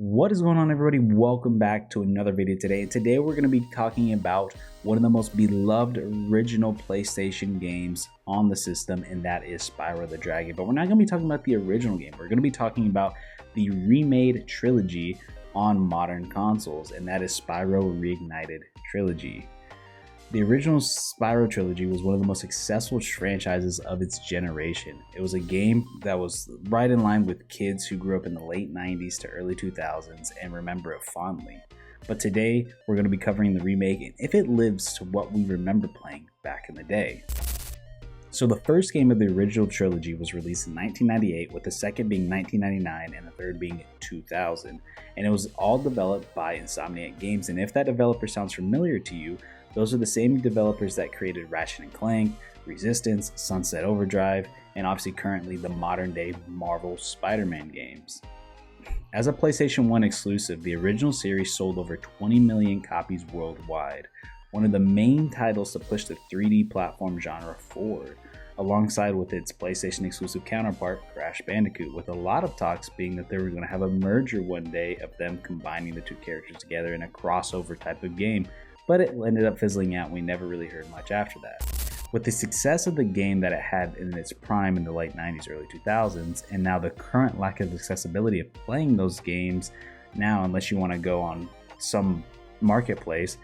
What is going on, everybody? Welcome back to another video today. And today we're going to be talking about one of the most beloved original PlayStation games on the system, and that is Spyro the Dragon. But we're not going to be talking about the original game. We're going to be talking about the remade trilogy on modern consoles, and that is Spyro Reignited Trilogy. The original Spyro trilogy was one of the most successful franchises of its generation. It was a game that was right in line with kids who grew up in the late 90s to early 2000s and remember it fondly. But today, we're going to be covering the remake and if it lives to what we remember playing back in the day. So the first game of the original trilogy was released in 1998, with the second being 1999 and the third being 2000. And it was all developed by Insomniac Games, and if that developer sounds familiar to you, those are the same developers that created Ratchet & Clank, Resistance, Sunset Overdrive, and obviously currently the modern day Marvel Spider-Man games. As a PlayStation 1 exclusive, the original series sold over 20 million copies worldwide, one of the main titles to push the 3D platform genre forward, alongside with its PlayStation exclusive counterpart, Crash Bandicoot, with a lot of talks being that they were going to have a merger one day of them combining the two characters together in a crossover type of game, but it ended up fizzling out and we never really heard much after that. With the success of the game that it had in its prime in the late 90s, early 2000s, and now the current lack of accessibility of playing those games now, unless you want to go on some marketplace,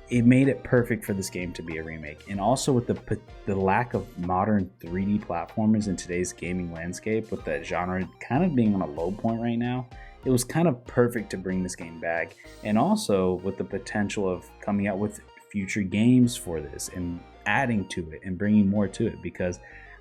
it made it perfect for this game to be a remake. And also with the lack of modern 3D platformers in today's gaming landscape, with that genre kind of being on a low point right now, it was kind of perfect to bring this game back. And also with the potential of coming out with future games for this and adding to it and bringing more to it, because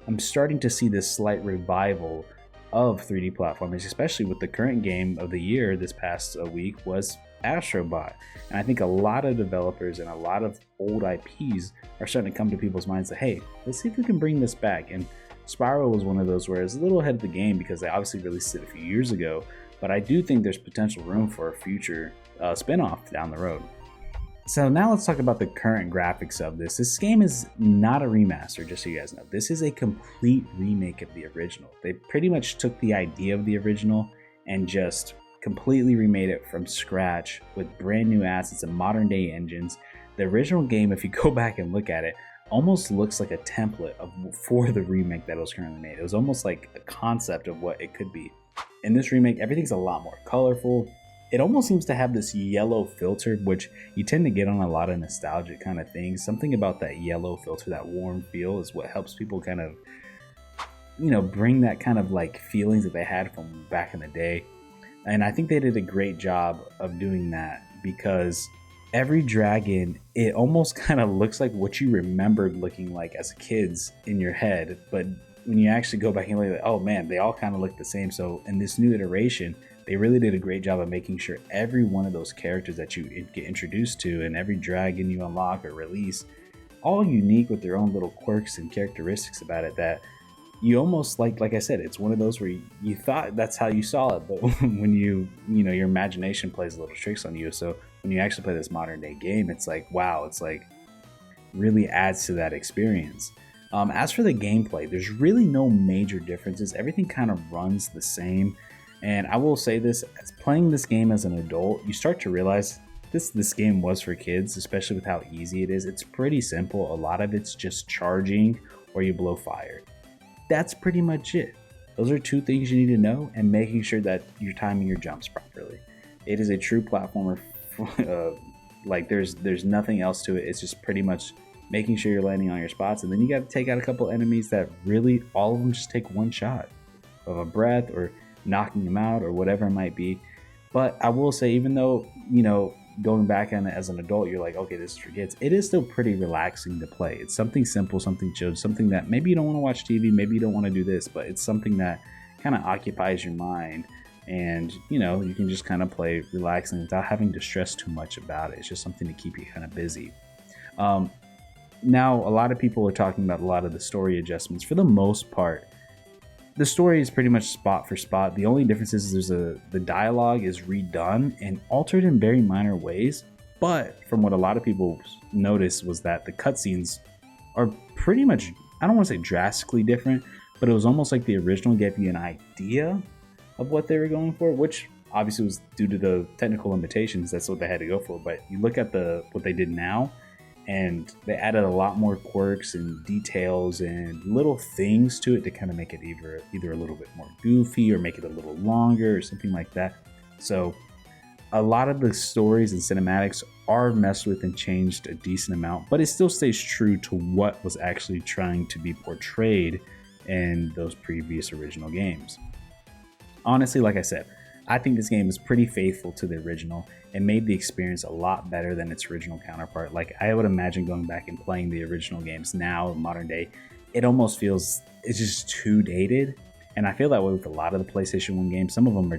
I'm starting to see this slight revival of 3D platformers, especially with the current game of the year this past week was Astrobot. And I think a lot of developers and a lot of old IPs are starting to come to people's minds that, hey, let's see if we can bring this back. And Spyro was one of those where it's a little ahead of the game because they obviously released it a few years ago, but I do think there's potential room for a future spin-off down the road. So now let's talk about the current graphics of this. This game is not a remaster, just so you guys know. This is a complete remake of the original. They pretty much took the idea of the original and just completely remade it from scratch with brand new assets and modern day engines. The original game, if you go back and look at it, almost looks like a template for the remake that was currently made. It was almost like a concept of what it could be. In this remake, everything's a lot more colorful. It almost seems to have this yellow filter, which you tend to get on a lot of nostalgic kind of things. Something about that yellow filter, that warm feel, is what helps people kind of, bring that kind of like feelings that they had from back in the day. And I think they did a great job of doing that, because every dragon, it almost kind of looks like what you remembered looking like as kids in your head, but when you actually go back and look at it, oh man, they all kind of look the same. So in this new iteration, they really did a great job of making sure every one of those characters that you get introduced to and every dragon you unlock or release, all unique with their own little quirks and characteristics about it, that you almost like I said, it's one of those where you thought that's how you saw it, but when your imagination plays little tricks on you. So when you actually play this modern day game, it's like, wow, it's like really adds to that experience. As for the gameplay, there's really no major differences. Everything kind of runs the same. And I will say this, as playing this game as an adult, you start to realize this game was for kids, especially with how easy it is. It's pretty simple. A lot of it's just charging or you blow fire. That's pretty much it. Those are two things you need to know, and making sure that you're timing your jumps properly. It is a true platformer. Like there's nothing else to it. It's just pretty much making sure you're landing on your spots, and then you got to take out a couple enemies that really all of them just take one shot of a breath or knocking them out or whatever it might be. But I will say, even though going back on it as an adult, you're like, okay, this is for kids, it is still pretty relaxing to play. It's something simple, something chill, something that maybe you don't want to watch TV, maybe you don't want to do this, but it's something that kind of occupies your mind, and you can just kind of play relaxing without having to stress too much about it. It's just something to keep you kind of busy. Now, a lot of people are talking about a lot of the story adjustments. For the most part, the story is pretty much spot for spot. The only difference is the dialogue is redone and altered in very minor ways. But from what a lot of people noticed was that the cutscenes are pretty much, I don't want to say drastically different, but it was almost like the original gave you an idea of what they were going for, which obviously it was due to the technical limitations. That's what they had to go for. But you look at what they did now, and they added a lot more quirks and details and little things to it to kind of make it either a little bit more goofy or make it a little longer or something like that. So a lot of the stories and cinematics are messed with and changed a decent amount, but it still stays true to what was actually trying to be portrayed in those previous original games. Honestly, like I said, I think this game is pretty faithful to the original and made the experience a lot better than its original counterpart. Like, I would imagine going back and playing the original games now, modern day, it almost feels, it's just too dated. And I feel that way with a lot of the PlayStation 1 games. Some of them are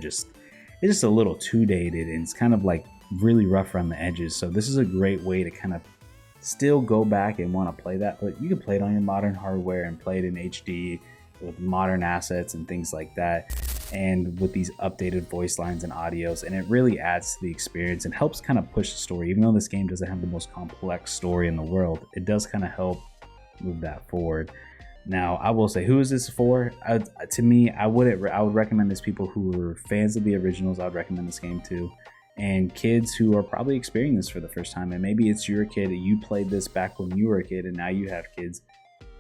it's just a little too dated, and it's kind of like really rough around the edges. So this is a great way to kind of still go back and want to play that, but you can play it on your modern hardware and play it in HD with modern assets and things like that, and with these updated voice lines and audios, and it really adds to the experience and helps kind of push the story. Even though this game doesn't have the most complex story in the world, it does kind of help move that forward. Now, I will say, who is this for? To me, I would recommend this people who are fans of the originals. I would recommend this game to, and kids who are probably experiencing this for the first time. And maybe it's your kid, you played this back when you were a kid, and now you have kids,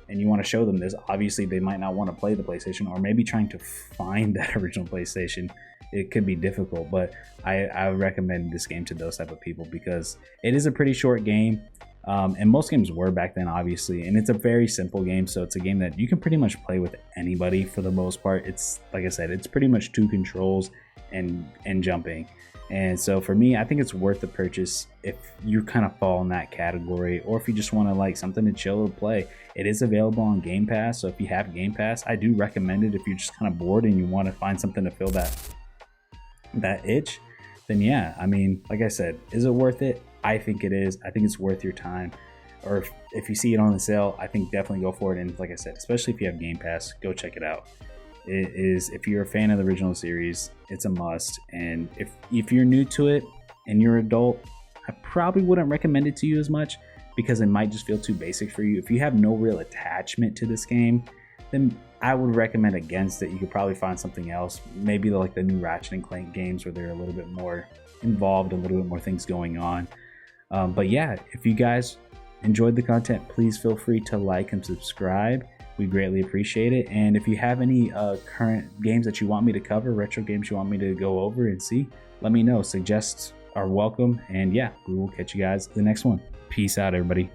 and you want to show them this. Obviously, they might not want to play the PlayStation, or maybe trying to find that original PlayStation, it could be difficult. But I recommend this game to those type of people because it is a pretty short game. And most games were back then, obviously, and it's a very simple game, so it's a game that you can pretty much play with anybody for the most part. It's, like I said, it's pretty much 2 controls and jumping. And so for me, I think it's worth the purchase if you kind of fall in that category, or if you just want to like something to chill or play. It is available on Game Pass, so if you have Game Pass, I do recommend it. If you're just kind of bored and you want to find something to fill that itch, then yeah, I mean, like I said, is it worth it? I think it is. I think it's worth your time. Or if you see it on the sale, I think definitely go for it. And like I said, especially if you have Game Pass, go check it out. It is, if you're a fan of the original series, it's a must. And if you're new to it and you're an adult, I probably wouldn't recommend it to you as much because it might just feel too basic for you. If you have no real attachment to this game, then I would recommend against it. You could probably find something else, maybe like the new Ratchet and Clank games where they're a little bit more involved, a little bit more things going on. But yeah, if you guys enjoyed the content, please feel free to like and subscribe. We greatly appreciate it. And if you have any current games that you want me to cover, retro games you want me to go over and see, let me know. Suggests are welcome. And yeah, we will catch you guys in the next one. Peace out, everybody.